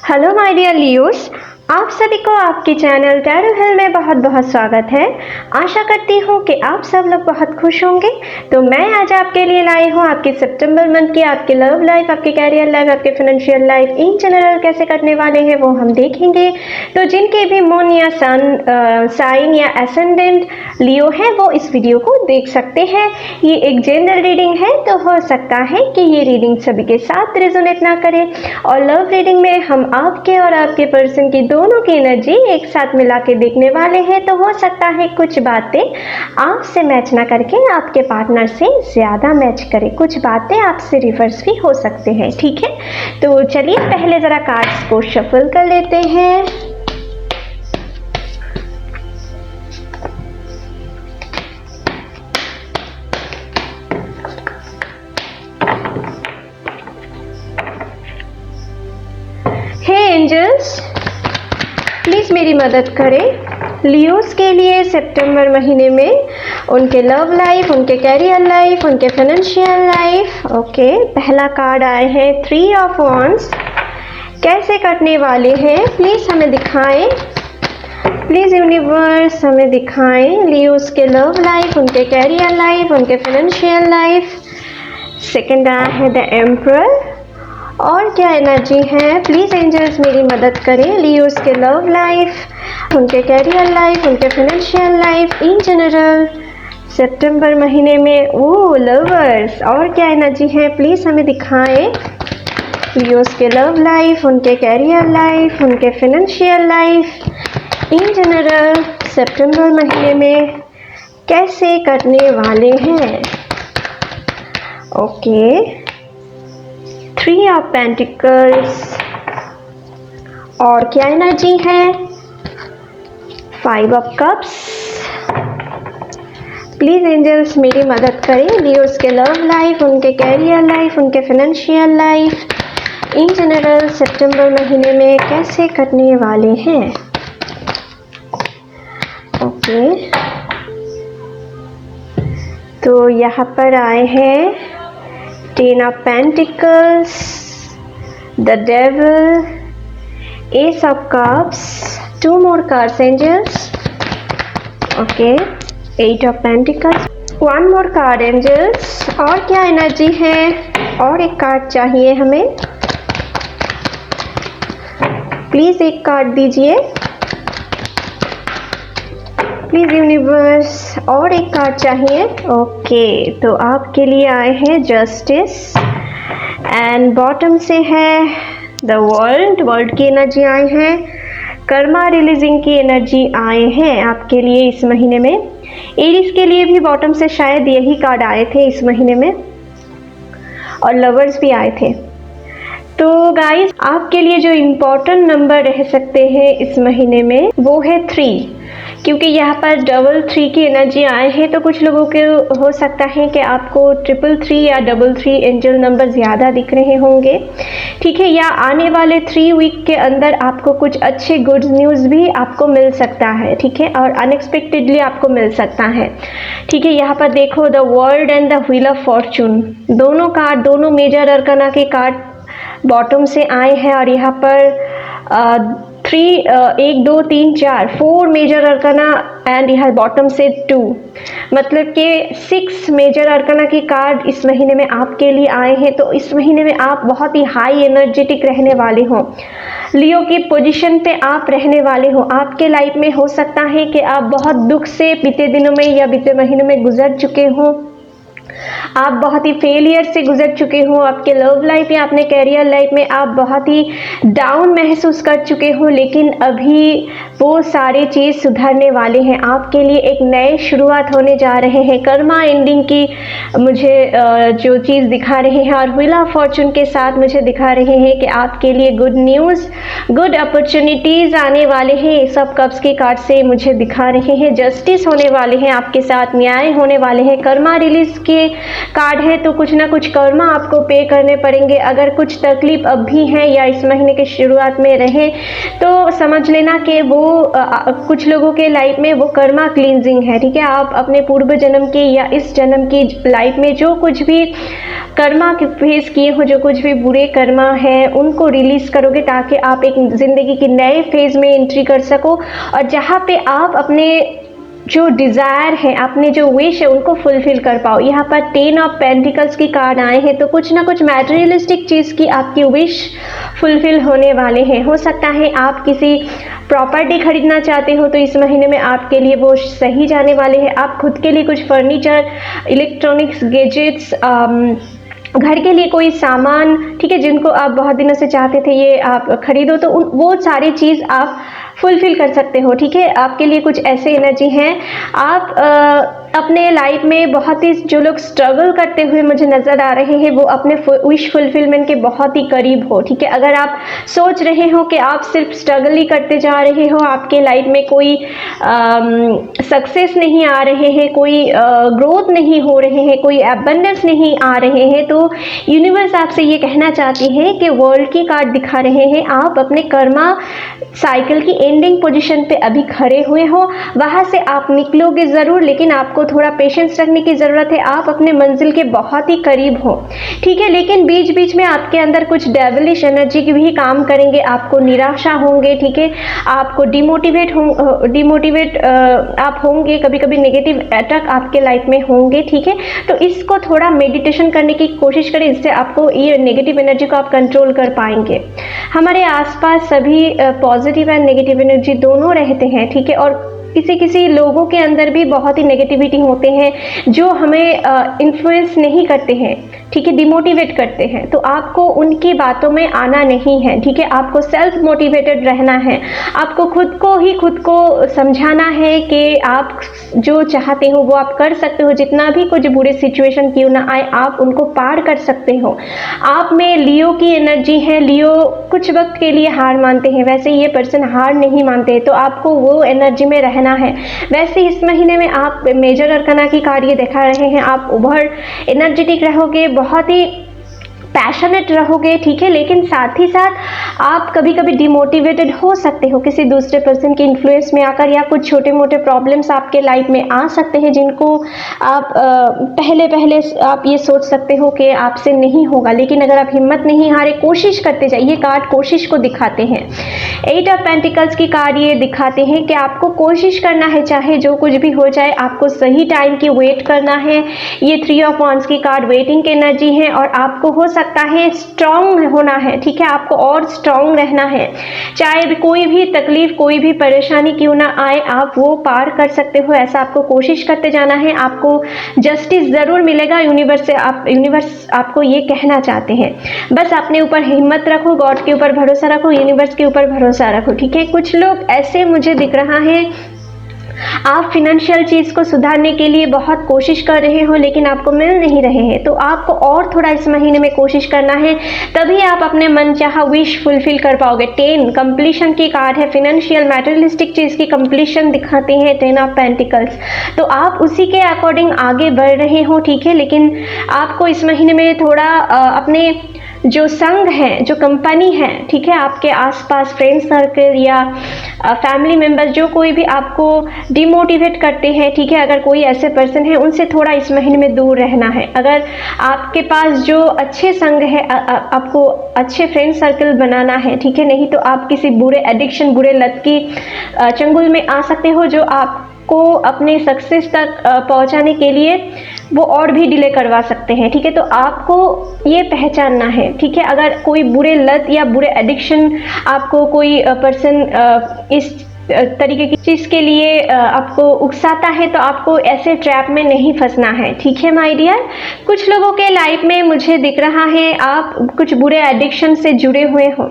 Hello my dear Leos, आप सभी को आपके चैनल टैरो हिल में बहुत बहुत स्वागत है। आशा करती हूँ कि आप सब लोग बहुत खुश होंगे। तो मैं आज आपके लिए लाई हूँ आपके सितंबर मंथ की आपके लव लाइफ, आपके कैरियर लाइफ, आपके फाइनेंशियल लाइफ इन जनरल कैसे कटने वाले हैं वो हम देखेंगे। तो जिनके भी मून या सन साइन या एसेंडेंट लियो है वो इस वीडियो को देख सकते हैं। ये एक जनरल रीडिंग है, तो हो सकता है कि ये रीडिंग सभी के साथ रेजोनेट ना करे। और लव रीडिंग में हम आपके और आपके पर्सन की दोनों की एनर्जी एक साथ मिला के देखने वाले हैं। तो हो सकता है कुछ बातें आपसे मैच ना करके आपके पार्टनर से ज्यादा मैच करे, कुछ बातें आपसे रिवर्स भी हो सकते हैं। ठीक है, तो चलिए पहले जरा कार्ड्स को शफल कर लेते हैं। हे एंजल्स, प्लीज मेरी मदद करें लियोस के लिए सितंबर महीने में उनके लव लाइफ, उनके कैरियर लाइफ, उनके फाइनेंशियल लाइफ। ओके, पहला कार्ड आए हैं 3 ऑफ वांड्स। कैसे कटने वाले हैं प्लीज हमें दिखाएं, प्लीज यूनिवर्स हमें दिखाएं लियोस के लव लाइफ, उनके कैरियर लाइफ, उनके फाइनेंशियल लाइफ। सेकंड आया है द एम्परर। और क्या एनर्जी है प्लीज एंजल्स मेरी मदद करें लियोस के लव लाइफ, उनके कैरियर लाइफ, उनके फाइनेंशियल लाइफ इन जनरल सितंबर महीने में। ओ लवर्स, और क्या एनर्जी है प्लीज हमें दिखाएं लियोस के लव लाइफ, उनके कैरियर लाइफ, उनके फाइनेंशियल लाइफ इन जनरल सितंबर महीने में कैसे कटने वाले हैं। Okay, 3 of pentacles. और क्या एनर्जी है 5 ऑफ कप्स। प्लीज एंजल्स मेरी मदद करें लियोस के लव लाइफ, उनके कैरियर लाइफ, उनके फाइनेंशियल लाइफ इन जनरल सितंबर महीने में कैसे कटने वाले हैं। ओके, तो यहाँ पर आए हैं 10 of Pentacles, the Devil, Ace of Cups, 2 more cards angels. Okay, 8 of Pentacles, 1 more card angels. और क्या एनर्जी है, और एक कार्ड चाहिए हमें, प्लीज एक कार्ड दीजिए प्लीज यूनिवर्स, और एक कार्ड चाहिए। ओके, तो आपके लिए आए हैं जस्टिस एंड बॉटम से है द वर्ल्ड की एनर्जी आए हैं, कर्मा रिलीजिंग की एनर्जी आए हैं आपके लिए इस महीने में। एरिस के लिए भी बॉटम से शायद यही कार्ड आए थे इस महीने में, और लवर्स भी आए थे। तो गाइस, आपके लिए जो इम्पोर्टेंट नंबर रह सकते हैं इस महीने में वो है 3, क्योंकि यहाँ पर 3 की एनर्जी आए हैं। तो कुछ लोगों के हो सकता है कि आपको 333 या 33 एंजल नंबर ज़्यादा दिख रहे होंगे। ठीक है, या आने वाले 3 वीक के अंदर आपको कुछ अच्छे गुड न्यूज़ भी आपको मिल सकता है। ठीक है, और अनएक्सपेक्टेडली आपको मिल सकता है। ठीक है, यहाँ पर देखो the world and the wheel of Fortune, दोनों कार्ड, दोनों मेजर अरकाना के कार्ड बॉटम से आए हैं। और यहाँ पर 1 2 3 4 मेजर अरकाना एंड यहाँ बॉटम से 2, मतलब कि 6 मेजर अरकाना की कार्ड इस महीने में आपके लिए आए हैं। तो इस महीने में आप बहुत ही हाई एनर्जेटिक रहने वाले हो, लियो की पोजीशन पे आप रहने वाले हो। आपके लाइफ में हो सकता है कि आप बहुत दुख से बीते दिनों में या बीते महीनों में गुजर चुके हो, आप बहुत ही फेलियर से गुजर चुके हो। आपके लव लाइफ या अपने कैरियर लाइफ में आप बहुत ही डाउन महसूस कर चुके हो, लेकिन अभी वो सारी चीज़ सुधरने वाले हैं। आपके लिए एक नए शुरुआत होने जा रहे हैं। कर्मा एंडिंग की मुझे जो चीज़ दिखा रहे हैं, और व्हील ऑफ फॉर्चून के साथ मुझे दिखा रहे हैं कि आपके लिए गुड न्यूज़, गुड अपॉर्चुनिटीज़ आने वाले हैं। सब कप्स के कार्ड से मुझे दिखा रहे हैं जस्टिस होने वाले हैं, आपके साथ न्याय होने वाले हैं। कर्मा रिलीज की के कार्ड है तो कुछ ना कुछ कर्मा आपको पे करने पड़ेंगे। अगर कुछ तकलीफ अब भी है या इस महीने के शुरुआत में रहे तो समझ लेना कि वो कुछ लोगों के लाइफ में वो कर्मा क्लींजिंग है, ठीक है। आप अपने पूर्व जन्म के या इस जन्म की लाइफ में जो कुछ भी कर्मा के फेस किए हो, जो कुछ भी बुरे कर्मा है उनको रिलीज करोगे ताकि आप एक जिंदगी की नए फेज में एंट्री कर सको और जहाँ पे आप अपने जो डिज़ायर है, अपने जो विश है उनको फुलफिल कर पाओ। यहाँ पर 10 ऑफ पेंटिकल्स की कार्ड आए हैं तो कुछ ना कुछ मैटेरियलिस्टिक चीज़ की आपकी विश फुलफिल होने वाले हैं। हो सकता है आप किसी प्रॉपर्टी खरीदना चाहते हो तो इस महीने में आपके लिए वो सही जाने वाले हैं। आप खुद के लिए कुछ फर्नीचर, इलेक्ट्रॉनिक्स, गैजेट्स, घर के लिए कोई सामान, ठीक है, जिनको आप बहुत दिनों से चाहते थे ये आप खरीदो तो वो सारी चीज़ आप फुलफिल कर सकते हो, ठीक है। आपके लिए कुछ ऐसे एनर्जी हैं। आप अपने लाइफ में बहुत ही जो लोग स्ट्रगल करते हुए मुझे नज़र आ रहे हैं वो अपने विश फुलफिलमेंट के बहुत ही करीब हो, ठीक है। अगर आप सोच रहे हो कि आप सिर्फ स्ट्रगल ही करते जा रहे हो, आपके लाइफ में कोई सक्सेस नहीं आ रहे हैं, कोई ग्रोथ नहीं हो रहे हैं, कोई एबंडेंस नहीं आ रहे हैं, तो यूनिवर्स आपसे ये कहना चाहती है कि वर्ल्ड की कार्ड दिखा रहे हैं आप अपने कर्मा साइकिल की एंडिंग पोजीशन पे अभी खड़े हुए हो। वहाँ से आप निकलोगे ज़रूर, लेकिन आपको थोड़ा पेशेंस रखने की ज़रूरत है। आप अपने मंजिल के बहुत ही करीब हो, ठीक है। लेकिन बीच बीच में आपके अंदर कुछ डेविलिश एनर्जी की भी काम करेंगे, आपको निराशा होंगे, ठीक है। आपको डिमोटिवेट आप होंगे, कभी कभी नेगेटिव अटैक आपके लाइफ में होंगे, ठीक है। तो इसको थोड़ा मेडिटेशन करने की कोशिश करें, इससे आपको ये नेगेटिव एनर्जी को आप कंट्रोल कर पाएंगे। हमारे आसपास सभी पॉजिटिव एंड नेगेटिव एनर्जी दोनों रहते हैं, ठीक है। और किसी किसी लोगों के अंदर भी बहुत ही नेगेटिविटी होते हैं जो हमें इन्फ्लुएंस नहीं करते हैं, ठीक है, डिमोटिवेट करते हैं। तो आपको उनकी बातों में आना नहीं है, ठीक है। आपको सेल्फ मोटिवेटेड रहना है। आपको खुद को समझाना है कि आप जो चाहते हो वो आप कर सकते हो। जितना भी कुछ बुरे सिचुएशन क्यों ना आए आप उनको पार कर सकते हो। आप में लियो की एनर्जी है। लियो कुछ वक्त के लिए हार मानते हैं, वैसे ये पर्सन हार नहीं मानते, तो आपको वो एनर्जी में रहना है। वैसे इस महीने में आप मेजर अरकाना की कार्ड ये दिखा रहे हैं, आप ओवर एनर्जेटिक रहोगे, बहुत ही पैशनेट रहोगे, ठीक है। लेकिन साथ ही साथ आप कभी कभी डिमोटिवेटेड हो सकते हो किसी दूसरे पर्सन के इन्फ्लुएंस में आकर, या कुछ छोटे मोटे प्रॉब्लम्स आपके लाइफ में आ सकते हैं जिनको आप पहले आप ये सोच सकते हो कि आपसे नहीं होगा। लेकिन अगर आप हिम्मत नहीं हारे, कोशिश करते जाइए। ये कार्ड कोशिश को दिखाते हैं। 8 ऑफ पेंटिकल्स की कार्ड ये दिखाते हैं कि आपको कोशिश करना है, चाहे जो कुछ भी हो जाए, आपको सही टाइम की वेट करना है। ये 3 ऑफ वांड्स की कार्ड वेटिंग की एनर्जी है और आपको हो सकता है स्ट्रांग होना है, ठीक है। आपको और स्ट्रांग रहना है, चाहे कोई भी तकलीफ, कोई भी परेशानी क्यों ना आए, आप वो पार कर सकते हो। ऐसा आपको कोशिश करते जाना है। आपको जस्टिस जरूर मिलेगा। यूनिवर्स आपको ये कहना चाहते हैं, बस अपने ऊपर हिम्मत रखो, गॉड के ऊपर भरोसा रखो, यूनिवर्स के ऊपर भरोसा रखो, ठीक है। कुछ लोग ऐसे मुझे दिख रहा है, आप फिनेंशियल चीज़ को सुधारने के लिए बहुत कोशिश कर रहे हो लेकिन आपको मिल नहीं रहे हैं, तो आपको और थोड़ा इस महीने में कोशिश करना है, तभी आप अपने मनचाहा विश फुलफिल कर पाओगे। 10 कंप्लीशन की कार्ड है। फिनेंशियल मैटेरियलिस्टिक चीज़ की कंप्लीशन दिखाते हैं 10 ऑफ पेंटिकल्स, तो आप उसी के अकॉर्डिंग आगे बढ़ रहे हो, ठीक है। लेकिन आपको इस महीने में थोड़ा अपने जो संघ है, जो कंपनी है, ठीक है, आपके आसपास फ्रेंड सर्कल या फैमिली मेंबर, जो कोई भी आपको डिमोटिवेट करते हैं, ठीक है, अगर कोई ऐसे पर्सन है उनसे थोड़ा इस महीने में दूर रहना है। अगर आपके पास जो अच्छे संघ है, आपको अच्छे फ्रेंड सर्कल बनाना है, ठीक है, नहीं तो आप किसी बुरे एडिक्शन, बुरे लत की चंगुल में आ सकते हो जो आपको अपने सक्सेस तक पहुंचाने के लिए वो और भी डिले करवा सकते हैं, ठीक है। तो आपको ये पहचानना है, ठीक है। अगर कोई बुरे लत या बुरे एडिक्शन आपको कोई पर्सन इस तरीके की चीज़ के लिए आपको उकसाता है, तो आपको ऐसे ट्रैप में नहीं फंसना है, ठीक है माय डियर। कुछ लोगों के लाइफ में मुझे दिख रहा है आप कुछ बुरे एडिक्शन से जुड़े हुए हो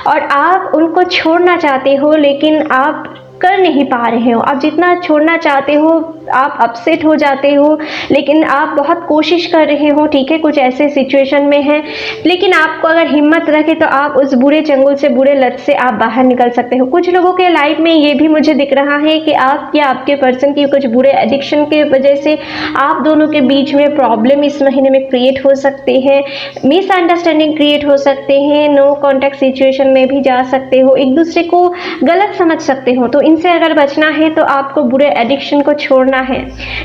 और आप उनको छोड़ना चाहते हो लेकिन आप कर नहीं पा रहे हो। आप जितना छोड़ना चाहते हो आप अपसेट हो जाते हो, लेकिन आप बहुत कोशिश कर रहे हो, ठीक है, कुछ ऐसे सिचुएशन में हैं, लेकिन आपको अगर हिम्मत रखे तो आप उस बुरे चंगुल से, बुरे लत से आप बाहर निकल सकते हो। कुछ लोगों के लाइफ में ये भी मुझे दिख रहा है कि आप या आपके पर्सन की कुछ बुरे एडिक्शन के वजह से आप दोनों के बीच में प्रॉब्लम इस महीने में क्रिएट हो सकते हैं, मिसअंडरस्टैंडिंग क्रिएट हो सकते हैं, नो कॉन्टैक्ट सिचुएशन में भी जा सकते हो, एक दूसरे को गलत समझ सकते हो। तो इनसे अगर बचना है तो आपको बुरे एडिक्शन को छोड़ना है।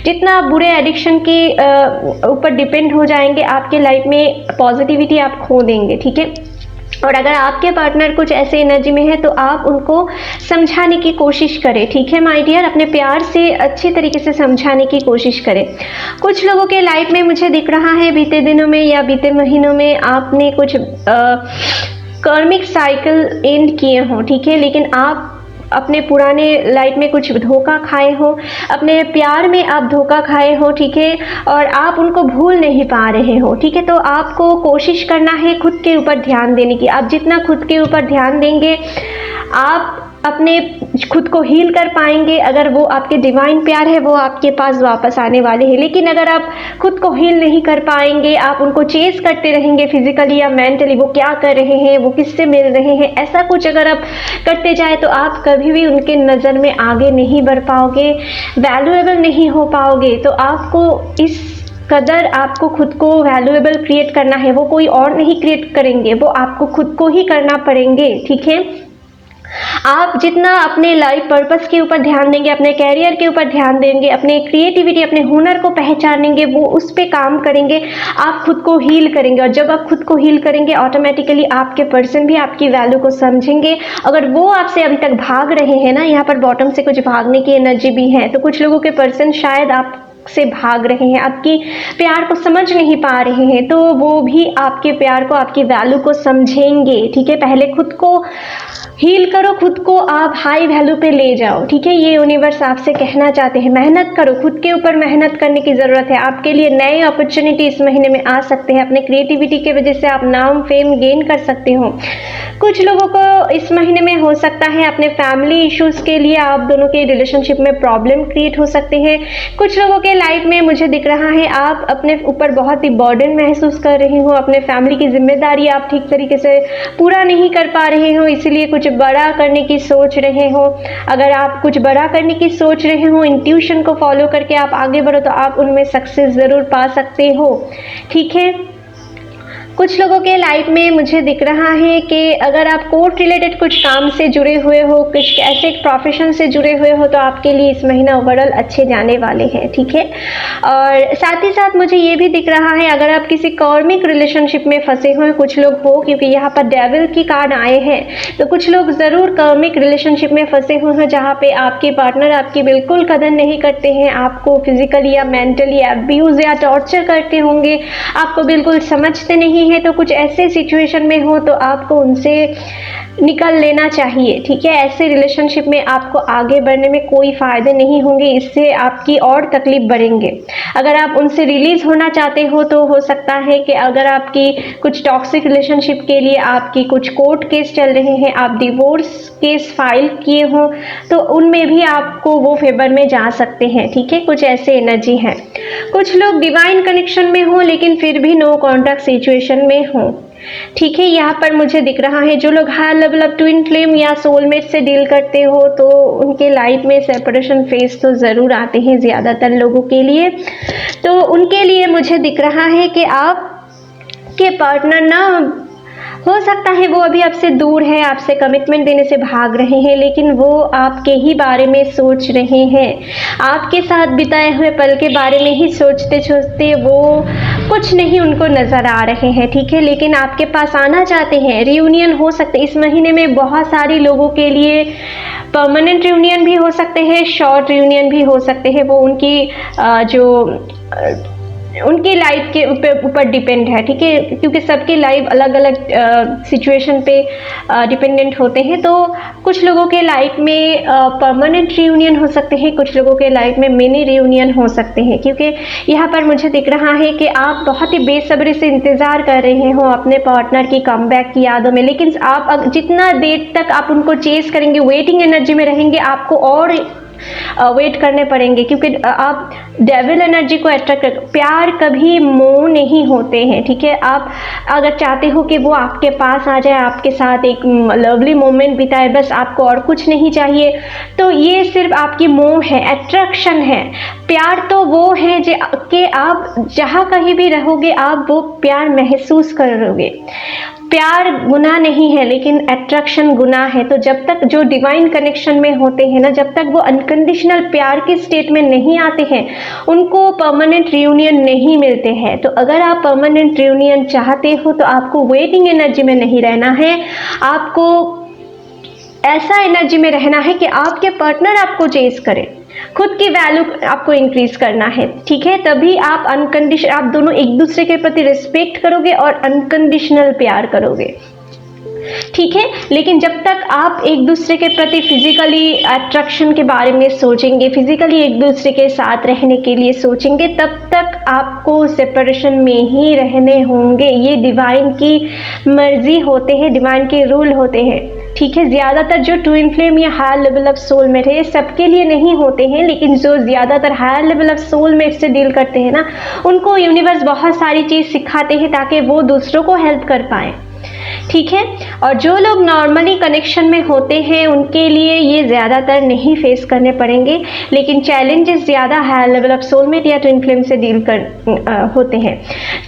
जितना आप बुरे एडिक्शन के ऊपर डिपेंड हो जाएंगे, आपके लाइफ में पॉजिटिविटी आप खो देंगे, ठीक है। और अगर आपके पार्टनर कुछ ऐसे एनर्जी में है तो आप उनको समझाने की कोशिश करें, ठीक है माय डियर, अपने प्यार से अच्छी तरीके से समझाने की कोशिश करें। कुछ लोगों के लाइफ में मुझे दिख रहा है बीते दिनों में या बीते महीनों में आपने कुछ कर्मिक साइकिल एंड किए हो, ठीक है, लेकिन आप अपने पुराने लाइफ में कुछ धोखा खाए हो, अपने प्यार में आप धोखा खाए हो, ठीक है, और आप उनको भूल नहीं पा रहे हो, ठीक है। तो आपको कोशिश करना है खुद के ऊपर ध्यान देने की। आप जितना खुद के ऊपर ध्यान देंगे, आप अपने खुद को हील कर पाएंगे। अगर वो आपके डिवाइन प्यार है, वो आपके पास वापस आने वाले हैं, लेकिन अगर आप खुद को हील नहीं कर पाएंगे, आप उनको चेस करते रहेंगे फिजिकली या मेंटली, वो क्या कर रहे हैं, वो किससे मिल रहे हैं, ऐसा कुछ अगर आप करते जाए तो आप कभी भी उनके नज़र में आगे नहीं बढ़ पाओगे, वैल्यूएबल नहीं हो पाओगे। तो आपको इस कदर आपको खुद को वैल्यूएबल क्रिएट करना है, वो कोई और नहीं क्रिएट करेंगे, वो आपको खुद को ही करना पड़ेंगे, ठीक है। आप जितना अपने लाइफ पर्पस के ऊपर ध्यान देंगे, अपने कैरियर के ऊपर ध्यान देंगे, अपने क्रिएटिविटी, अपने हुनर को पहचानेंगे, वो उस पर काम करेंगे, आप खुद को हील करेंगे। और जब आप खुद को हील करेंगे, ऑटोमेटिकली आपके पर्सन भी आपकी वैल्यू को समझेंगे। अगर वो आपसे अभी तक भाग रहे हैं ना, यहाँ पर बॉटम से कुछ भागने की एनर्जी भी है, तो कुछ लोगों के पर्सन शायद आप से भाग रहे हैं, आपकी प्यार को समझ नहीं पा रहे हैं, तो वो भी आपके प्यार को, आपकी वैल्यू को समझेंगे, ठीक है। पहले खुद को हील करो, खुद को आप हाई वैल्यू पे ले जाओ, ठीक है। ये यूनिवर्स आपसे कहना चाहते हैं, मेहनत करो, खुद के ऊपर मेहनत करने की ज़रूरत है। आपके लिए नए अपॉर्चुनिटी इस महीने में आ सकते हैं, अपने क्रिएटिविटी के वजह से आप नाम फेम गेन कर सकते हो। कुछ लोगों को इस महीने में हो सकता है अपने फैमिली इश्यूज़ के लिए आप दोनों के रिलेशनशिप में प्रॉब्लम क्रिएट हो सकते हैं। कुछ लोगों के लाइफ में मुझे दिख रहा है आप अपने ऊपर बहुत ही बर्डन महसूस कर रहे हो, अपने फैमिली की जिम्मेदारी आप ठीक तरीके से पूरा नहीं कर पा रहे हो, इसीलिए कुछ बड़ा करने की सोच रहे हो। अगर आप कुछ बड़ा करने की सोच रहे हो, इंट्यूशन को फॉलो करके आप आगे बढ़ो, तो आप उनमें सक्सेस ज़रूर पा सकते हो, ठीक है। कुछ लोगों के लाइफ में मुझे दिख रहा है कि अगर आप कोर्ट रिलेटेड कुछ काम से जुड़े हुए हो, कुछ ऐसे प्रोफेशन से जुड़े हुए हो, तो आपके लिए इस महीना ओवरऑल अच्छे जाने वाले हैं, ठीक है। और साथ ही साथ मुझे ये भी दिख रहा है अगर आप किसी कार्मिक रिलेशनशिप में फंसे हुए कुछ लोग हो, क्योंकि यहाँ पर डेविल की कार्ड आए हैं, तो कुछ लोग ज़रूर कार्मिक रिलेशनशिप में फंसे हुए हैं जहाँ पे आपके पार्टनर आपकी बिल्कुल कदर नहीं करते हैं, आपको फिजिकली या मेंटली अब्यूज़ या टॉर्चर करते होंगे, आपको बिल्कुल समझते नहीं है। तो कुछ ऐसे सिचुएशन में हो तो आपको उनसे निकल लेना चाहिए, ठीक है। ऐसे रिलेशनशिप में आपको आगे बढ़ने में कोई फ़ायदे नहीं होंगे, इससे आपकी और तकलीफ बढ़ेंगे। अगर आप उनसे रिलीज़ होना चाहते हो तो हो सकता है कि अगर आपकी कुछ टॉक्सिक रिलेशनशिप के लिए आपकी कुछ कोर्ट केस चल रहे हैं, आप डिवोर्स केस फाइल किए हो, तो उनमें भी आपको वो फेवर में जा सकते हैं, ठीक है। कुछ ऐसे एनर्जी है। कुछ लोग डिवाइन कनेक्शन में हो लेकिन फिर भी नो कॉन्टैक्ट सिचुएशन में हो, ठीक है। यहाँ पर मुझे दिख रहा है जो लोग high level of twin flame या सोलमेट से डील करते हो, तो उनके लाइफ में सेपरेशन फेज तो ज़रूर आते हैं ज़्यादातर लोगों के लिए। तो उनके लिए मुझे दिख रहा है कि आप के पार्टनर ना, हो सकता है वो अभी आपसे दूर है, आपसे कमिटमेंट देने से भाग रहे हैं, लेकिन वो आपके ही बारे में सोच रहे हैं, आपके साथ बिताए हुए पल के बारे में ही सोचते सोचते वो कुछ नहीं उनको नज़र आ रहे हैं, ठीक है। लेकिन आपके पास आना चाहते हैं, रियूनियन हो सकते इस महीने में बहुत सारे लोगों के लिए। परमानेंट रियूनियन भी हो सकते हैं, शॉर्ट रियूनियन भी हो सकते हैं, वो उनकी लाइफ के ऊपर डिपेंड है, ठीक है, क्योंकि सबकी लाइफ अलग अलग सिचुएशन पे डिपेंडेंट होते हैं। तो कुछ लोगों के लाइफ में परमानेंट रियूनियन हो सकते हैं, कुछ लोगों के लाइफ में मिनी रियूनियन हो सकते हैं, क्योंकि यहाँ पर मुझे दिख रहा है कि आप बहुत ही बेसब्री से इंतज़ार कर रहे हो अपने पार्टनर की कमबैक की यादों में। लेकिन आप जितना देर तक आप उनको चेस करेंगे, वेटिंग एनर्जी में रहेंगे, आपको और वेट करने पड़ेंगे, क्योंकि आप डेविल एनर्जी को अट्रैक्ट कर। प्यार कभी मोह नहीं होते हैं, ठीक है। आप अगर चाहते हो कि वो आपके पास आ जाए, आपके साथ एक लवली मोमेंट बिताए, बस आपको और कुछ नहीं चाहिए, तो ये सिर्फ आपकी मोह है, अट्रैक्शन है। प्यार तो वो है जो कि आप जहाँ कहीं भी रहोगे आप वो प्यार महसूस करोगे। प्यार गुनाह नहीं है, लेकिन अट्रैक्शन गुनाह है। तो जब तक जो डिवाइन कनेक्शन में होते हैं ना, जब तक वो अनकंडीशनल प्यार के स्टेट में नहीं आते हैं, उनको परमानेंट रियूनियन नहीं मिलते हैं। तो अगर आप परमानेंट रियूनियन चाहते हो तो आपको वेटिंग एनर्जी में नहीं रहना है, आपको ऐसा एनर्जी में रहना है कि आपके पार्टनर आपको चेज करे, खुद की वैल्यू आपको इंक्रीज करना है, ठीक है। तभी आप आप दोनों एक दूसरे के प्रति रिस्पेक्ट करोगे और अनकंडीशनल प्यार करोगे, ठीक है। लेकिन जब तक आप एक दूसरे के प्रति फिजिकली अट्रैक्शन के बारे में सोचेंगे, फिजिकली एक दूसरे के साथ रहने के लिए सोचेंगे, तब तक आपको सेपरेशन में ही रहने होंगे। ये डिवाइन की मर्जी होते हैं, डिवाइन के रूल होते हैं, ठीक है। ज़्यादातर जो ट्विन फ्लेम या हायर लेवल ऑफ सोलमेट है, सबके लिए नहीं होते हैं, लेकिन जो ज़्यादातर हायर लेवल ऑफ सोलमेट से डील करते हैं ना, उनको यूनिवर्स बहुत सारी चीज़ सिखाते हैं ताकि वो दूसरों को हेल्प कर पाएँ, ठीक है। और जो लोग नॉर्मली कनेक्शन में होते हैं उनके लिए ये ज़्यादातर नहीं फेस करने पड़ेंगे, लेकिन चैलेंजेस ज़्यादा हायर लेवल ऑफ सोलमेट या ट्विन फ्लेम से डील कर होते हैं।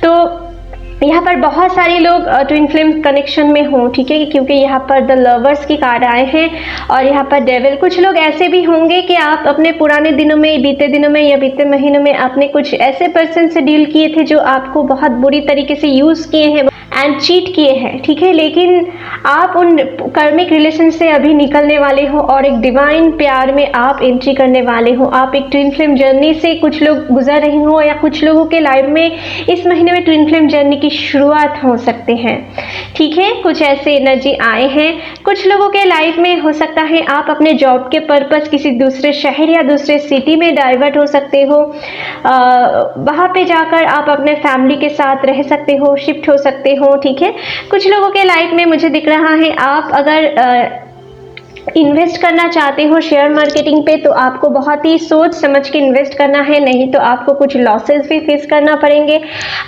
तो यहाँ पर बहुत सारे लोग ट्विन फ्लेम कनेक्शन में हों, ठीक है, क्योंकि यहाँ पर द लवर्स की कार्ड आए हैं और यहाँ पर डेविल। कुछ लोग ऐसे भी होंगे कि आप अपने पुराने दिनों में, बीते दिनों में या बीते महीनों में आपने कुछ ऐसे पर्सन से डील किए थे जो आपको बहुत बुरी तरीके से यूज़ किए हैं एंड चीट किए हैं, ठीक है। लेकिन आप उन कर्मिक रिलेशन से अभी निकलने वाले हो और एक डिवाइन प्यार में आप एंट्री करने वाले हो। आप एक ट्विन फ्लेम जर्नी से कुछ लोग गुजर रहे हो, या कुछ लोगों के लाइफ में इस महीने में ट्विन फ्लेम जर्नी की शुरुआत हो सकते हैं, ठीक है। कुछ ऐसे एनर्जी आए हैं। कुछ लोगों के लाइफ में हो सकता है आप अपने जॉब के पर्पस किसी दूसरे शहर या दूसरे सिटी में डाइवर्ट हो सकते हो, वहाँ पे जाकर आप अपने फैमिली के साथ रह सकते हो, शिफ्ट हो सकते हो, ठीक है। कुछ लोगों के लाइफ में मुझे दिख रहा है आप अगर इन्वेस्ट करना चाहते हो शेयर मार्केटिंग पे, तो आपको बहुत ही सोच समझ के इन्वेस्ट करना है, नहीं तो आपको कुछ लॉसेस भी फेस करना पड़ेंगे।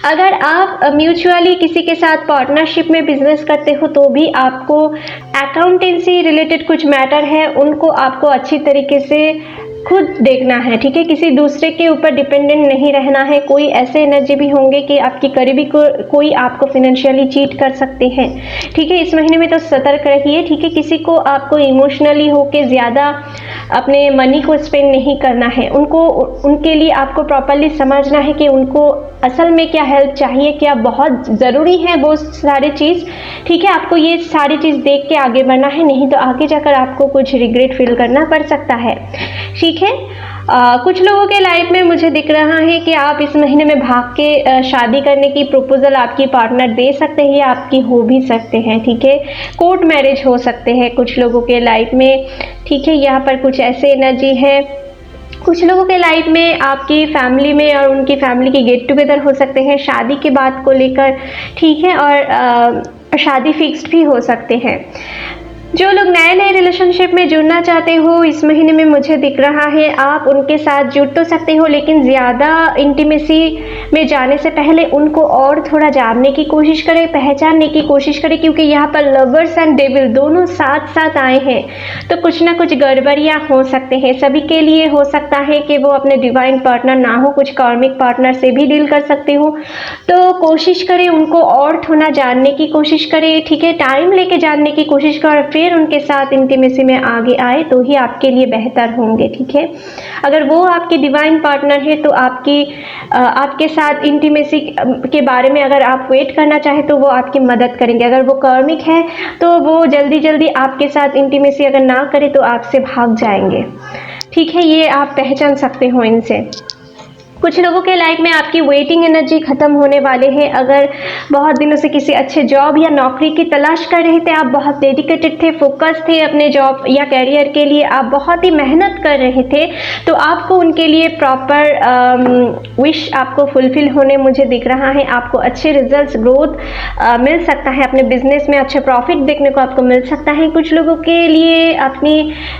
अगर आप म्यूचुअली किसी के साथ पार्टनरशिप में बिजनेस करते हो तो भी आपको अकाउंटेंसी रिलेटेड कुछ मैटर है, उनको आपको अच्छी तरीके से खुद देखना है, ठीक है। किसी दूसरे के ऊपर डिपेंडेंट नहीं रहना है। कोई ऐसे एनर्जी भी होंगे कि आपकी करीबी कोई आपको फाइनेंशियली चीट कर सकते हैं, ठीक है। इस महीने में तो सतर्क रहिए, ठीक है। किसी को आपको इमोशनली होके ज़्यादा अपने मनी को स्पेंड नहीं करना है। उनके लिए आपको प्रॉपरली समझना है कि उनको असल में क्या हेल्प चाहिए, क्या बहुत ज़रूरी है वो सारी चीज़, ठीक है। आपको ये सारी चीज़ देख के आगे बढ़ना है, नहीं तो आगे जाकर आपको कुछ रिग्रेट फील करना पड़ सकता है, ठीक है। कुछ लोगों के लाइफ में मुझे दिख रहा है कि आप इस महीने में भाग के शादी करने की प्रपोजल आपकी पार्टनर दे सकते हैं या आपकी हो भी सकते हैं, ठीक है। कोर्ट मैरिज हो सकते हैं कुछ लोगों के लाइफ में, ठीक है। यहाँ पर कुछ ऐसे एनर्जी है। कुछ लोगों के लाइफ में आपकी फैमिली में और उनकी फैमिली की गेट टुगेदर हो सकते हैं शादी के बात को लेकर, ठीक है। और शादी फिक्स्ड भी हो सकते हैं। जो लोग नए नए रिलेशनशिप में जुड़ना चाहते हो इस महीने में मुझे दिख रहा है आप उनके साथ जुड़ तो सकते हो, लेकिन ज़्यादा इंटीमेसी में जाने से पहले उनको और थोड़ा जानने की कोशिश करें, पहचानने की कोशिश करें, क्योंकि यहाँ पर लवर्स एंड डेविल दोनों साथ साथ आए हैं, तो कुछ ना कुछ गड़बड़ियाँ हो सकते हैं। सभी के लिए हो सकता है कि वो अपने डिवाइन पार्टनर ना हो, कुछ कार्मिक पार्टनर से भी डील कर सकते हो। तो कोशिश करें उनको और थोड़ा जानने की कोशिश करें, ठीक है। टाइम लेके जानने की कोशिश करें, फिर उनके साथ इंटीमेसी में आगे आए तो ही आपके लिए बेहतर होंगे, ठीक है। अगर वो आपके डिवाइन पार्टनर है तो आपके साथ इंटीमेसी के बारे में अगर आप वेट करना चाहे तो वो आपकी मदद करेंगे। अगर वो कार्मिक है तो वो जल्दी जल्दी आपके साथ इंटीमेसी अगर ना करे तो आपसे भाग जाएंगे, ठीक है। ये आप पहचान सकते हो इनसे। कुछ लोगों के लाइफ में आपकी वेटिंग एनर्जी खत्म होने वाले हैं। अगर बहुत दिनों से किसी अच्छे जॉब या नौकरी की तलाश कर रहे थे, आप बहुत डेडिकेटेड थे, फोकस थे अपने जॉब या कैरियर के लिए, आप बहुत ही मेहनत कर रहे थे, तो आपको उनके लिए प्रॉपर विश आपको फुलफिल होने मुझे दिख रहा है। आपको अच्छे रिजल्ट्स, ग्रोथ मिल सकता है, अपने बिजनेस में अच्छे प्रॉफिट देखने को आपको मिल सकता है। कुछ लोगों के लिए अपनी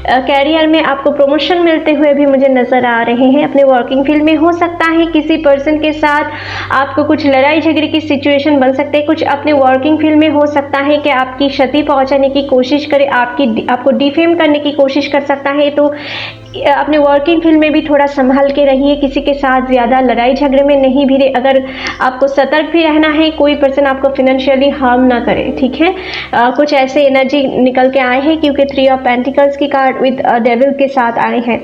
कैरियर में आपको प्रमोशन मिलते हुए भी मुझे नजर आ रहे हैं। अपने वर्किंग फील्ड में हो सकता है किसी पर्सन के साथ आपको कुछ लड़ाई झगड़े की सिचुएशन बन सकते हैं। कुछ अपने वर्किंग फील्ड में हो सकता है कि आपकी क्षति पहुंचाने की कोशिश करे, आपको डिफेम करने की कोशिश कर सकता है। तो अपने वर्किंग फील्ड में भी थोड़ा संभाल के रहिए, किसी के साथ ज़्यादा लड़ाई झगड़े में नहीं भिड़े। अगर आपको सतर्क भी रहना है, कोई पर्सन आपको फिनेंशियली हार्म ना करे, ठीक है। कुछ ऐसे एनर्जी निकल के आए हैं क्योंकि 3 ऑफ पेंटिकल्स की कार्ड विद डेविल के साथ आए हैं,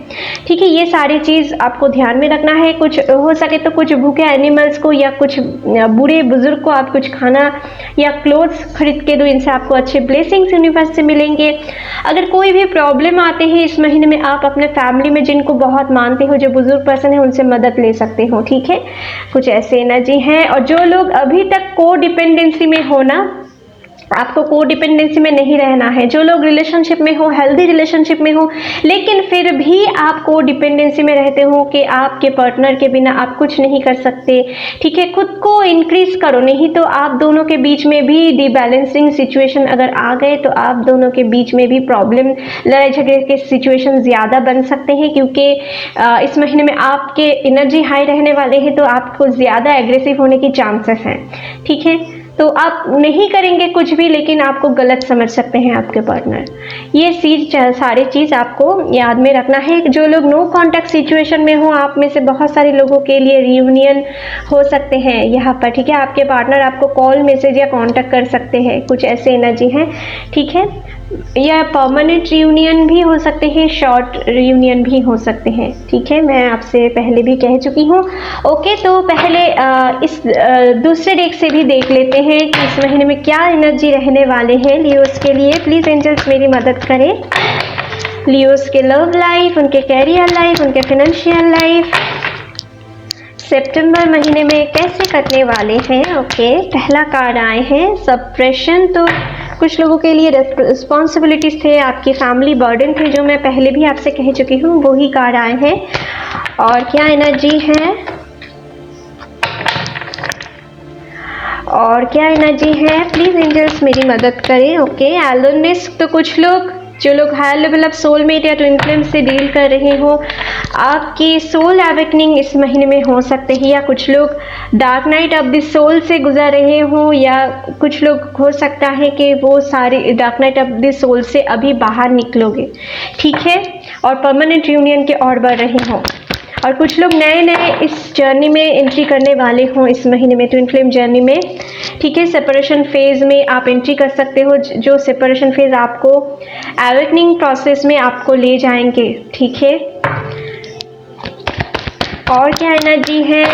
ठीक है। ये सारी चीज़ आपको ध्यान में रखना है। कुछ हो सके तो कुछ भूखे एनिमल्स को या कुछ बूढ़े बुजुर्ग को आप कुछ खाना या क्लोथ्स खरीद के दो, इनसे आपको अच्छे ब्लेसिंग्स यूनिवर्स से मिलेंगे। अगर कोई भी प्रॉब्लम आते हैं इस महीने में, आप अपने फैमिली में जिनको बहुत मानते हो, जो बुजुर्ग पर्सन है, उनसे मदद ले सकते हो, ठीक है। कुछ ऐसे एनर्जी हैं। और जो लोग अभी तक को डिपेंडेंसी में हो ना, आपको को डिपेंडेंसी में नहीं रहना है। जो लोग रिलेशनशिप में हो, हेल्दी रिलेशनशिप में हो, लेकिन फिर भी आप को डिपेंडेंसी में रहते हो कि आपके पार्टनर के बिना आप कुछ नहीं कर सकते, ठीक है। खुद को इंक्रीज करो, नहीं तो आप दोनों के बीच में भी डिबैलेंसिंग सिचुएशन अगर आ गए तो आप दोनों के बीच में भी प्रॉब्लम, लड़ाई झगड़े के सिचुएशन ज़्यादा बन सकते हैं। क्योंकि इस महीने में आपके एनर्जी हाई रहने वाले हैं, तो आपको ज़्यादा एग्रेसिव होने की चांसेस हैं, ठीक है। तो आप नहीं करेंगे कुछ भी, लेकिन आपको गलत समझ सकते हैं आपके पार्टनर। ये सारी चीज़ आपको याद में रखना है। जो लोग नो कांटेक्ट सिचुएशन में हो, आप में से बहुत सारे लोगों के लिए रियूनियन हो सकते हैं यहाँ पर, ठीक है। आपके पार्टनर आपको कॉल, मैसेज या कांटेक्ट कर सकते हैं, कुछ ऐसे एनर्जी हैं, ठीक है। या परमानेंट रियूनियन भी हो सकते हैं, शॉर्ट रियूनियन भी हो सकते हैं, ठीक है। मैं आपसे पहले भी कह चुकी हूँ। ओके, तो पहले इस दूसरे डेक से भी देख लेते हैं कि इस महीने में क्या एनर्जी रहने वाले हैं लियोस के लिए। प्लीज़ एंजल्स मेरी मदद करें। लियोस के लव लाइफ, उनके कैरियर लाइफ, उनके फाइनेंशियल लाइफ सितंबर महीने में कैसे कटने वाले हैं। ओके, पहला कार्ड आए हैं सप्रेशन। तो कुछ लोगों के लिए रिस्पॉन्सिबिलिटीज थे, आपकी फैमिली बर्डन थे, जो मैं पहले भी आपसे कह चुकी हूँ, वो ही कार्ड आए हैं। और क्या एनर्जी है, और क्या एनर्जी है, प्लीज एंजल्स मेरी मदद करें। ओके, एलोनेस। तो कुछ लोग, जो लोग हायर लेवल ऑफ सोलमेट या ट्विन फ्लेम से डील कर रहे हो, आपकी सोल एवेकनिंग इस महीने में हो सकते हैं। या कुछ लोग dark night of the soul से गुजर रहे हो, या कुछ लोग हो सकता है कि वो सारे dark night of the soul से अभी बाहर निकलोगे, ठीक है। और परमानेंट यूनियन के ओर बढ़ रहे हो। और कुछ लोग नए नए इस जर्नी में एंट्री करने वाले हों इस महीने में, ट्विन फ्लेम जर्नी में, ठीक है। सेपरेशन फेज में आप एंट्री कर सकते हो, जो सेपरेशन फेज आपको एवेकनिंग प्रोसेस में आपको ले जाएंगे, ठीक है। और क्या एनर्जी है,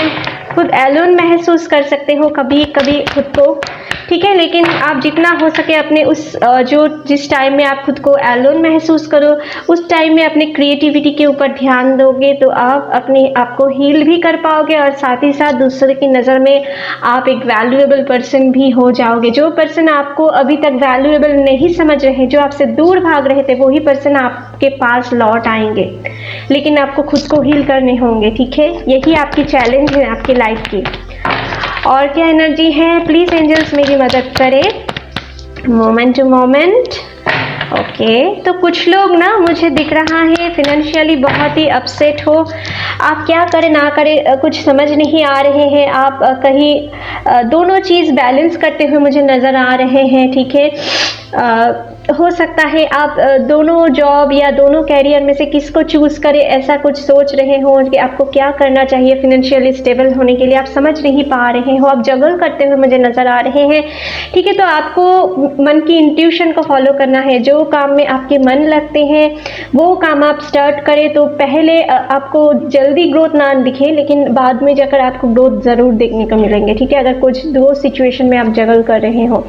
खुद एलोन महसूस कर सकते हो कभी कभी खुद को, ठीक है। लेकिन आप जितना हो सके अपने उस जिस टाइम में आप खुद को एलोन महसूस करो, उस टाइम में अपनी क्रिएटिविटी के ऊपर ध्यान दोगे तो आप अपने आप को हील भी कर पाओगे, और साथ ही साथ दूसरे की नज़र में आप एक वैल्यूएबल पर्सन भी हो जाओगे। जो पर्सन आपको अभी तक वैल्यूएबल नहीं समझ रहे, जो आपसे दूर भाग रहे थे, वही पर्सन आपके पास लौट आएंगे, लेकिन आपको खुद को हील करने होंगे, ठीक है। यही आपकी चैलेंज है आपकी लाइफ की। और क्या एनर्जी है, प्लीज एंजल्स मेरी मदद करें मोमेंट टू मोमेंट। ओके, तो कुछ लोग ना, मुझे दिख रहा है फिनेंशियली बहुत ही अपसेट हो। आप क्या करें ना करें कुछ समझ नहीं आ रहे हैं। आप कहीं दोनों चीज़ बैलेंस करते हुए मुझे नज़र आ रहे हैं, ठीक है। हो सकता है आप दोनों जॉब या दोनों कैरियर में से किसको चूज़ करें, ऐसा कुछ सोच रहे हो कि आपको क्या करना चाहिए फिनेंशियली स्टेबल होने के लिए। आप समझ नहीं पा रहे हो, आप जगल करते हुए मुझे नज़र आ रहे हैं, ठीक है। तो आपको मन की इंट्यूशन को फॉलो करना है। जो काम में आपके मन लगते हैं वो काम आप स्टार्ट करें, तो पहले आपको जल्दी ग्रोथ ना दिखे, लेकिन बाद में जाकर आपको ग्रोथ ज़रूर देखने को मिलेंगे, ठीक है, अगर कुछ दो सिचुएशन में आप जगल कर रहे हो।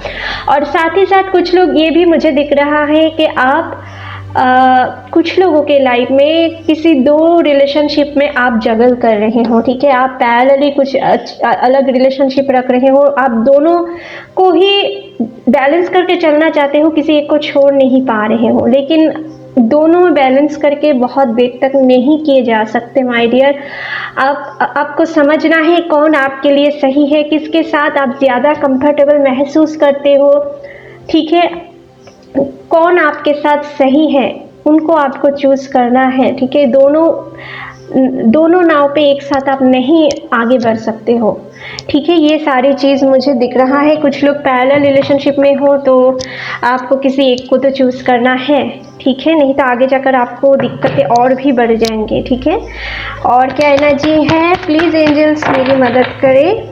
और साथ ही साथ कुछ लोग ये भी मुझे दिख रहा है कि आप कुछ लोगों के लाइफ में किसी दो रिलेशनशिप में आप जगल कर रहे हो, ठीक है। आप पैरेलली कुछ अलग रिलेशनशिप रख रहे हो, आप दोनों को ही बैलेंस करके चलना चाहते हो, किसी एक को छोड़ नहीं पा रहे हो, लेकिन दोनों बैलेंस करके बहुत देर तक नहीं किए जा सकते माय डियर। आपको समझना है कौन आपके लिए सही है, किसके साथ आप ज़्यादा कंफर्टेबल महसूस करते हो, ठीक है। कौन आपके साथ सही है उनको आपको चूज़ करना है, ठीक है। दोनों नाव पे एक साथ आप नहीं आगे बढ़ सकते हो, ठीक है। ये सारी चीज़ मुझे दिख रहा है। कुछ लोग पैरेलल रिलेशनशिप में हो तो आपको किसी एक को तो चूज़ करना है, ठीक है, नहीं तो आगे जाकर आपको दिक्कतें और भी बढ़ जाएंगे, ठीक है। और क्या एनर्जी है, प्लीज़ एंजल्स मेरी मदद करें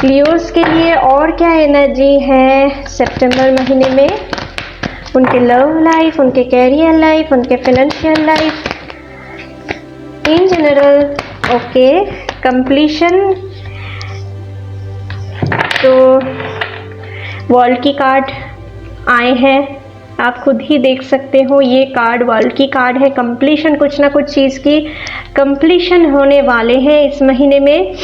लियोस के लिए। और क्या एनर्जी है सितंबर महीने में, उनके लव लाइफ, उनके कैरियर लाइफ, उनके financial life in general. Okay, completion. तो वर्ल्ड की कार्ड आए हैं, आप खुद ही देख सकते हो, ये कार्ड वर्ल्ड की कार्ड है। कंप्लीशन, कुछ ना कुछ चीज़ की कंप्लीशन होने वाले हैं इस महीने में।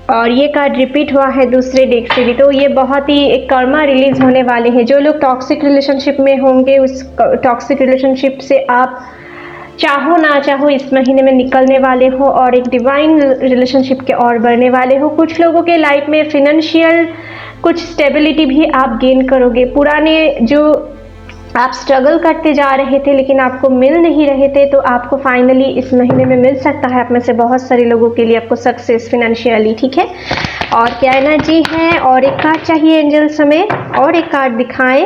और ये कार्ड रिपीट हुआ है दूसरे डेक से भी, तो ये बहुत ही एक कर्मा रिलीज होने वाले हैं। जो लोग टॉक्सिक रिलेशनशिप में होंगे, उस टॉक्सिक रिलेशनशिप से आप चाहो ना चाहो इस महीने में निकलने वाले हो और एक डिवाइन रिलेशनशिप के और बढ़ने वाले हो। कुछ लोगों के लाइफ में फिनेंशियल कुछ स्टेबिलिटी भी आप गेन करोगे। पुराने जो आप स्ट्रगल करते जा रहे थे लेकिन आपको मिल नहीं रहे थे, तो आपको फाइनली इस महीने में मिल सकता है। आप में से बहुत सारे लोगों के लिए आपको सक्सेस फिनेंशियली, ठीक है। और क्या एनर्जी है, और एक कार्ड चाहिए एंजल्स हमें, और एक कार्ड दिखाएं।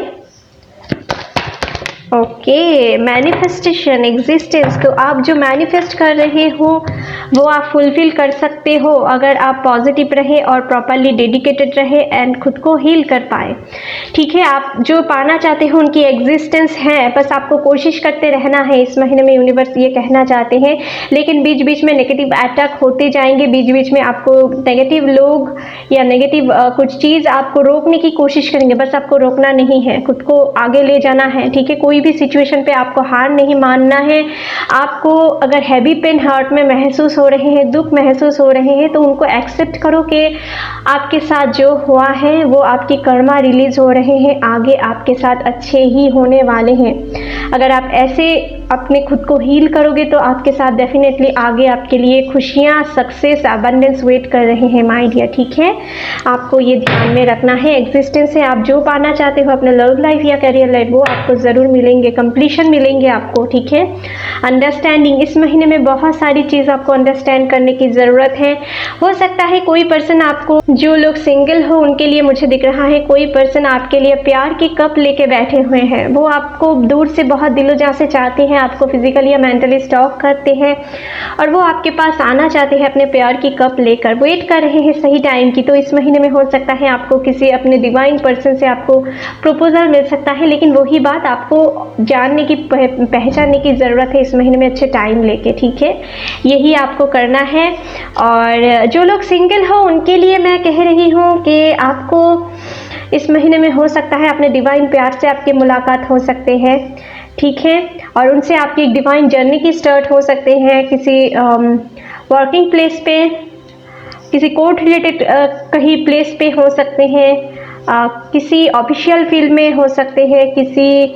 Okay, manifestation, existence. तो आप जो मैनिफेस्ट कर रहे हो वो आप फुलफिल कर सकते हो अगर आप पॉजिटिव रहे और प्रॉपरली डेडिकेटेड रहे एंड खुद को हील कर पाए, ठीक है। आप जो पाना चाहते हो उनकी एग्जिस्टेंस है, बस आपको कोशिश करते रहना है। इस महीने में यूनिवर्स ये कहना चाहते हैं, लेकिन बीच बीच में नेगेटिव अटैक होते जाएंगे, बीच बीच में आपको नेगेटिव लोग या नेगेटिव कुछ चीज़ आपको रोकने की कोशिश करेंगे, बस आपको रोकना नहीं है, खुद को आगे ले जाना है, ठीक है। कोई भी सिचुएशन पे आपको हार नहीं मानना है। आपको अगर हैवी पेन हार्ट में महसूस हो रहे हैं, दुख महसूस हो रहे हैं, तो उनको एक्सेप्ट करो कि आपके साथ जो हुआ है वो आपकी कर्मा रिलीज हो रहे हैं, आगे आपके साथ अच्छे ही होने वाले हैं। अगर आप ऐसे अपने खुद को हील करोगे तो आपके साथ डेफिनेटली आगे आपके लिए खुशियाँ, सक्सेस, अबंडेंस वेट कर रहे हैं माय डियर, ठीक है। आपको ये ध्यान में रखना है। एग्जिस्टेंस से आप जो पाना चाहते हो अपने लव लाइफ या करियर लाइफ, वो आपको ज़रूर मिलेंगे, कंप्लीशन मिलेंगे आपको, ठीक है। अंडरस्टैंडिंग, इस महीने में बहुत सारी चीज़ आपको अंडरस्टैंड करने की ज़रूरत है। हो सकता है कोई पर्सन आपको, जो लोग सिंगल हो उनके लिए मुझे दिख रहा है कोई पर्सन आपके लिए प्यार की कप लेके बैठे हुए हैं। वो आपको दूर से बहुत दिलो जान से चाहते हैं, आपको फिजिकली या मेंटली स्टॉक करते हैं और वो आपके पास आना चाहते हैं अपने प्यार की कप लेकर, वेट कर रहे हैं सही टाइम की। तो इस महीने में हो सकता है आपको किसी अपने डिवाइन पर्सन से आपको प्रपोजल मिल सकता है, लेकिन वही बात आपको जानने की, पहचानने की ज़रूरत है इस महीने में अच्छे टाइम लेके, ठीक है। यही आपको करना है। और जो लोग सिंगल हो उनके लिए मैं कह रही हूँ कि आपको इस महीने में हो सकता है अपने डिवाइन प्यार से आपकी मुलाकात हो सकते हैं, ठीक है। और उनसे आपकी एक डिवाइन जर्नी की स्टार्ट हो सकते हैं, किसी वर्किंग प्लेस पे, किसी कोर्ट रिलेटेड कहीं प्लेस पे हो सकते हैं, किसी ऑफिशियल फील्ड में हो सकते हैं, किसी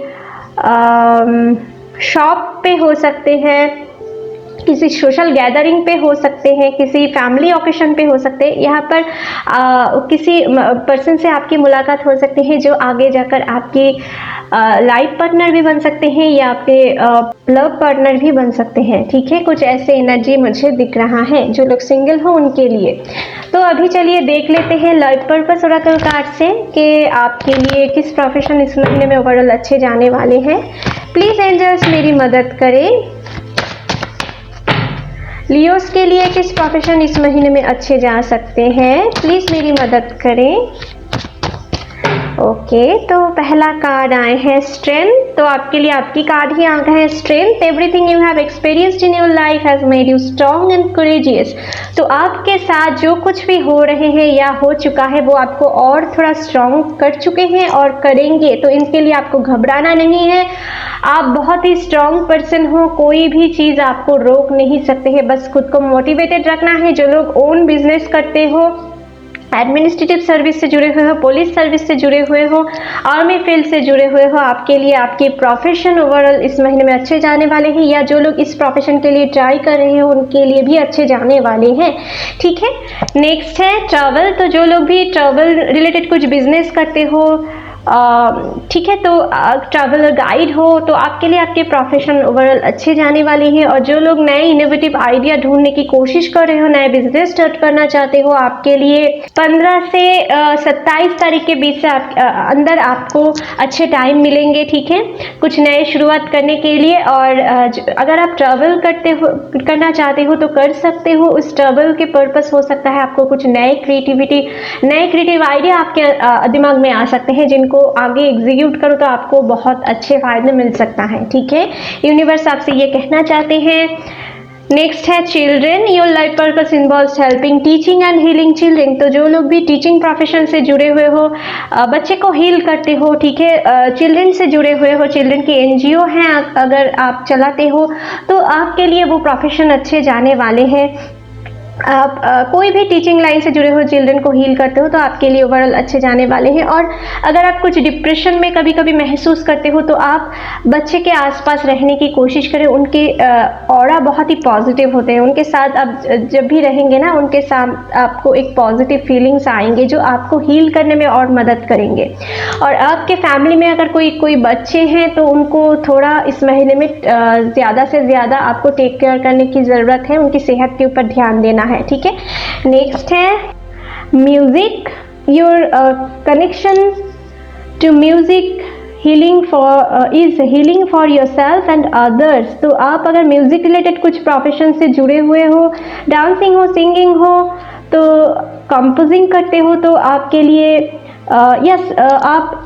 शॉप पे हो सकते हैं, किसी सोशल गैदरिंग पे हो सकते हैं, किसी फैमिली ओकेशन पे हो सकते हैं। यहाँ पर किसी पर्सन से आपकी मुलाकात हो सकती है जो आगे जाकर आपकी लाइफ पार्टनर भी बन सकते हैं या आपके लव पार्टनर भी बन सकते हैं, ठीक है। कुछ ऐसे एनर्जी मुझे दिख रहा है जो लोग सिंगल हो उनके लिए। तो अभी चलिए देख लेते हैं लाइफ पर्पस ओरेकल कार्ड से कि आपके लिए किस प्रोफेशन इस महीने में ओवरऑल अच्छे जाने वाले हैं। प्लीज़ एंजल्स मेरी मदद करें। लियोस के लिए किस प्रोफेशन इस महीने में अच्छे जा सकते हैं, प्लीज़ मेरी मदद करें। ओके, तो पहला कार्ड आए हैं स्ट्रेंथ। तो आपके लिए आपकी कार्ड ही आ गए हैं strength. Everything you have experienced in your life has made you strong and courageous. तो आपके साथ जो कुछ भी हो रहे हैं या हो चुका है वो आपको और थोड़ा स्ट्रॉन्ग कर चुके हैं और करेंगे, तो इनके लिए आपको घबराना नहीं है। आप बहुत ही स्ट्रॉन्ग पर्सन हो, कोई भी चीज़ आपको रोक नहीं सकते हैं, बस खुद को मोटिवेटेड रखना है। जो लोग ओन बिजनेस करते हो, एडमिनिस्ट्रेटिव सर्विस से जुड़े हुए हो, पुलिस सर्विस से जुड़े हुए हो, आर्मी फील्ड से जुड़े हुए हो, आपके लिए आपके प्रोफेशन ओवरऑल इस महीने में अच्छे जाने वाले हैं। या जो लोग इस प्रोफेशन के लिए ट्राई कर रहे हो उनके लिए भी अच्छे जाने वाले हैं। ठीक है, नेक्स्ट है ट्रैवल। तो जो लोग भी ट्रैवल रिलेटेड कुछ बिजनेस करते हो, ठीक है, तो ट्रैवलर गाइड हो, तो आपके लिए आपके प्रोफेशन ओवरऑल अच्छे जाने वाले हैं। और जो लोग नए इनोवेटिव आइडिया ढूंढने की कोशिश कर रहे हो, नए बिजनेस स्टार्ट करना चाहते हो, आपके लिए 15 से 27 तारीख के बीच से अंदर आपको अच्छे टाइम मिलेंगे। ठीक है, कुछ नए शुरुआत करने के लिए। और अगर आप ट्रैवल करना चाहते हो तो कर सकते हो। उस ट्रैवल के पर्पस हो सकता है आपको कुछ नए क्रिएटिव आइडिया आपके दिमाग में आ सकते हैं, जिनको आगे एग्जीक्यूट करो तो आपको बहुत अच्छे फायदे मिल सकता है। ठीक है, यूनिवर्स आपसे ये कहना चाहते हैं। नेक्स्ट है children. Your life purpose involves helping teaching and healing children. तो जो लोग भी टीचिंग प्रोफेशन से जुड़े हुए हो, बच्चे को हील करते हो, ठीक है, चिल्ड्रेन से जुड़े हुए हो, चिल्ड्रेन की एनजीओ हैं अगर आप चलाते हो, तो आपके लिए वो प्रोफेशन अच्छे जाने वाले हैं। आप कोई भी टीचिंग लाइन से जुड़े हो, चिल्ड्रन को हील करते हो, तो आपके लिए ओवरऑल अच्छे जाने वाले हैं। और अगर आप कुछ डिप्रेशन में कभी कभी महसूस करते हो तो आप बच्चे के आसपास रहने की कोशिश करें। उनके ऑरा बहुत ही पॉजिटिव होते हैं, उनके साथ आप जब भी रहेंगे ना, उनके साथ आपको एक पॉजिटिव फीलिंग्स आएंगे जो आपको हील करने में और मदद करेंगे। और आपके फैमिली में अगर कोई बच्चे हैं तो उनको थोड़ा इस महीने में ज़्यादा से ज़्यादा आपको टेक केयर करने की ज़रूरत है, उनकी सेहत के ऊपर ध्यान देना है। ठीक है, नेक्स्ट है music. Your connection to music is healing for yourself and others. तो आप अगर म्यूजिक रिलेटेड कुछ प्रोफेशन से जुड़े हुए हो, डांसिंग हो, सिंगिंग हो, तो कंपोजिंग करते हो, तो आपके लिए आप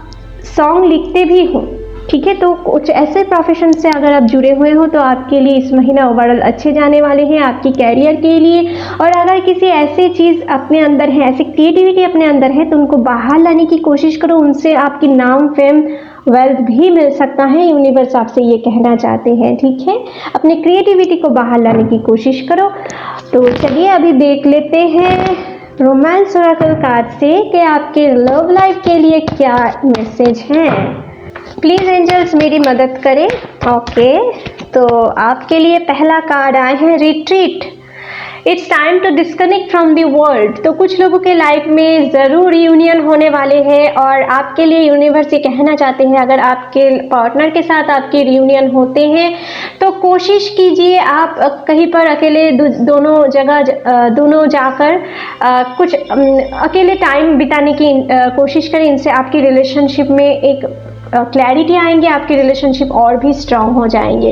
सॉन्ग लिखते भी हो, ठीक है, तो कुछ ऐसे प्रोफेशन से अगर आप जुड़े हुए हो तो आपके लिए इस महीना ओवरऑल अच्छे जाने वाले हैं आपकी कैरियर के लिए। और अगर किसी ऐसी चीज़ अपने अंदर है, ऐसी क्रिएटिविटी अपने अंदर है, तो उनको बाहर लाने की कोशिश करो। उनसे आपकी नाम, फेम, वेल्थ भी मिल सकता है। यूनिवर्स आपसे ये कहना चाहते हैं। ठीक है, अपनी क्रिएटिविटी को बाहर लाने की कोशिश करो। तो चलिए अभी देख लेते हैं रोमांस ओरेकल कार्ड से कि आपके लव लाइफ के लिए क्या मैसेज है। प्लीज एंजल्स मेरी मदद करें। ओके, तो आपके लिए पहला कार्ड आए हैं retreat. It's time to disconnect from the world. तो कुछ लोगों के लाइफ में ज़रूर यूनियन होने वाले हैं और आपके लिए यूनिवर्स ये कहना चाहते हैं, अगर आपके पार्टनर के साथ आपके रियूनियन होते हैं तो कोशिश कीजिए आप कहीं पर अकेले दोनों जाकर कुछ अकेले टाइम बिताने की कोशिश करें। इनसे आपकी रिलेशनशिप में एक क्लैरिटी आएंगे, आपके रिलेशनशिप और भी स्ट्रांग हो जाएंगे।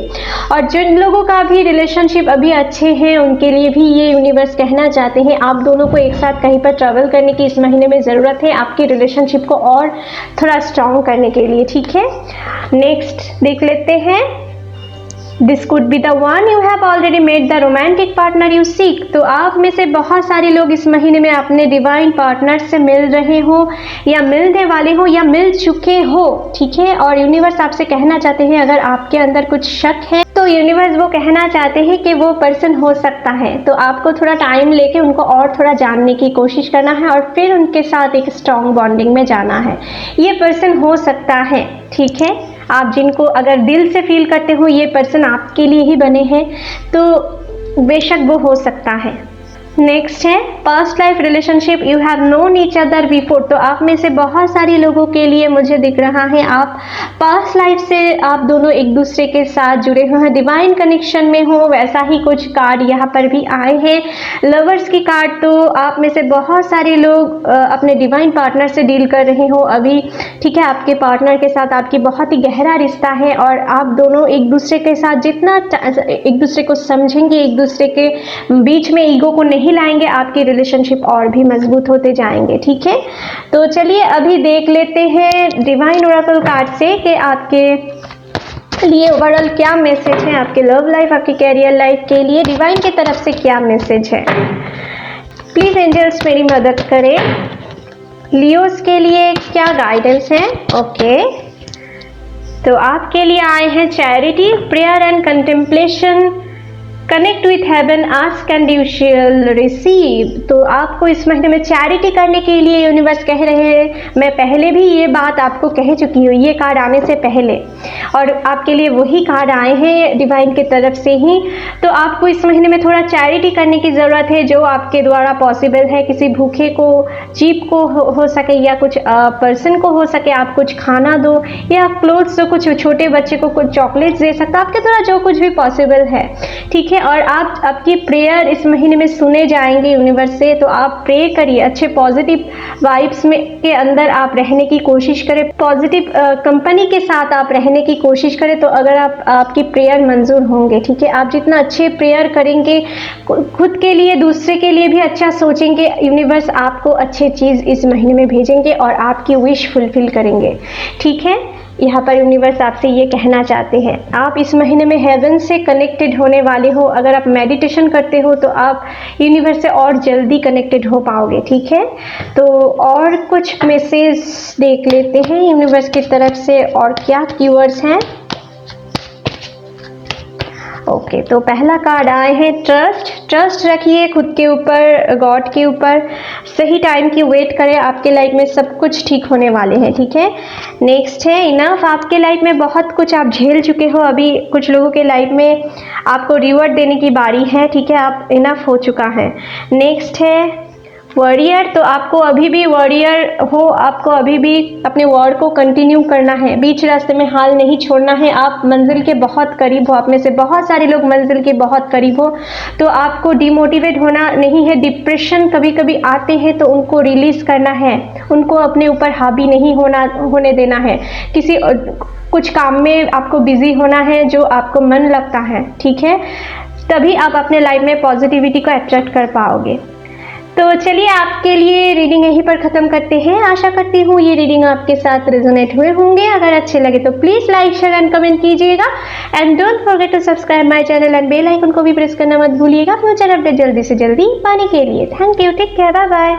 और जिन लोगों का भी रिलेशनशिप अभी अच्छे हैं उनके लिए भी ये यूनिवर्स कहना चाहते हैं, आप दोनों को एक साथ कहीं पर ट्रैवल करने की इस महीने में ज़रूरत है, आपके रिलेशनशिप को और थोड़ा स्ट्रांग करने के लिए। ठीक है, नेक्स्ट देख लेते हैं। This could be the one you have already made the romantic partner you seek. तो आप में से बहुत सारे लोग इस महीने में अपने डिवाइन पार्टनर से मिल रहे हो या मिलने वाले हो या मिल चुके हो। ठीक है, और यूनिवर्स आपसे कहना चाहते हैं, अगर आपके अंदर कुछ शक है तो यूनिवर्स वो कहना चाहते हैं कि वो पर्सन हो सकता है। तो आपको थोड़ा टाइम लेके उनको और थोड़ा जानने की कोशिश करना है और फिर उनके साथ एक स्ट्रॉन्ग बॉन्डिंग में जाना है। ये पर्सन हो सकता है। ठीक है, आप जिनको अगर दिल से फील करते हो ये पर्सन आपके लिए ही बने हैं, तो बेशक वो हो सकता है। नेक्स्ट है past life relationship. You have known each other before. तो आप में से बहुत सारे लोगों के लिए मुझे दिख रहा है आप पास्ट लाइफ से आप दोनों एक दूसरे के साथ जुड़े हुए हैं, डिवाइन कनेक्शन में हो। वैसा ही कुछ कार्ड यहाँ पर भी आए हैं, लवर्स की कार्ड। तो आप में से बहुत सारे लोग अपने डिवाइन पार्टनर से डील कर रहे हो अभी। ठीक है, आपके पार्टनर के साथ आपकी बहुत ही गहरा रिश्ता है और आप दोनों एक दूसरे के साथ जितना एक दूसरे को समझेंगे, एक दूसरे के बीच में ईगो को नहीं यही लाएंगे, आपकी रिलेशनशिप और भी मजबूत होते जाएंगे। ठीक है, तो चलिए अभी देख लेते हैं डिवाइन ओरेकल कार्ड से कि आपके लिए ओवरऑल क्या मैसेज है, आपके लव लाइफ, आपकी कैरियर लाइफ के लिए डिवाइन की तरफ से क्या मैसेज है। प्लीज एंजल्स मेरी मदद करें। लियोस के लिए क्या गाइडेंस है। ओके, तो आपके लिए आए हैं charity, prayer and contemplation, connect with heaven, ask and you shall receive. तो आपको इस महीने में चैरिटी करने के लिए यूनिवर्स कह रहे हैं। मैं पहले भी ये बात आपको कह चुकी हूँ, ये कार्ड आने से पहले, और आपके लिए वही कार्ड आए हैं डिवाइन की तरफ से ही। तो आपको इस महीने में थोड़ा चैरिटी करने की ज़रूरत है, जो आपके द्वारा पॉसिबल है। किसी भूखे को, चीप को हो सके, या कुछ पर्सन को हो सके आप कुछ खाना दो, या क्लोथ्स दो, कुछ छोटे बच्चे को कुछ चॉकलेट्स दे सकते हो, आपके द्वारा जो कुछ भी पॉसिबल है। ठीक है, और आपकी प्रेयर इस महीने में सुने जाएंगे यूनिवर्स से। तो आप प्रे करिए, अच्छे पॉजिटिव वाइब्स में के अंदर आप रहने की कोशिश करें, पॉजिटिव कंपनी के साथ आप रहने की कोशिश करें, तो अगर आपकी प्रेयर मंजूर होंगे। ठीक है, आप जितना अच्छे प्रेयर करेंगे, खुद के लिए, दूसरे के लिए भी अच्छा सोचेंगे, यूनिवर्स आपको अच्छे चीज़ इस महीने में भेजेंगे और आपकी विश फुलफिल करेंगे। ठीक है, यहाँ पर यूनिवर्स आपसे ये कहना चाहते हैं, आप इस महीने में हेवन से कनेक्टेड होने वाले हो। अगर आप मेडिटेशन करते हो तो आप यूनिवर्स से और जल्दी कनेक्टेड हो पाओगे। ठीक है, तो और कुछ मैसेज देख लेते हैं यूनिवर्स की तरफ से और क्या कीवर्ड्स हैं। ओके, तो पहला कार्ड आए हैं ट्रस्ट। ट्रस्ट रखिए खुद के ऊपर, गॉड के ऊपर, सही टाइम की वेट करें, आपके लाइफ में सब कुछ ठीक होने वाले हैं। ठीक है, नेक्स्ट है इनफ। आपके लाइफ में बहुत कुछ आप झेल चुके हो, अभी कुछ लोगों के लाइफ में आपको रिवॉर्ड देने की बारी है। ठीक है, आप इनफ हो चुका है। नेक्स्ट है वॉरियर। तो आपको अभी भी वॉरियर हो, आपको अभी भी अपने वॉर को कंटिन्यू करना है, बीच रास्ते में हाल नहीं छोड़ना है। आप मंजिल के बहुत करीब हो, आप में से बहुत सारे लोग मंजिल के बहुत करीब हो, तो आपको डिमोटिवेट होना नहीं है। डिप्रेशन कभी कभी आते हैं तो उनको रिलीज करना है, उनको अपने ऊपर हावी नहीं होने देना है। कुछ काम में आपको बिजी होना है जो आपको मन लगता है। ठीक है, तभी आप अपने लाइफ में पॉजिटिविटी को अट्रैक्ट कर पाओगे। तो चलिए आपके लिए रीडिंग यहीं पर ख़त्म करते हैं। आशा करती हूँ ये रीडिंग आपके साथ रेजोनेट हुए होंगे। अगर अच्छे लगे तो please like, share and comment कीजिएगा, and don't forget to subscribe my channel and bell icon को भी प्रेस करना मत भूलिएगा फ्यूचर अपडेट जल्दी से जल्दी पाने के लिए। Thank you, take care, bye bye.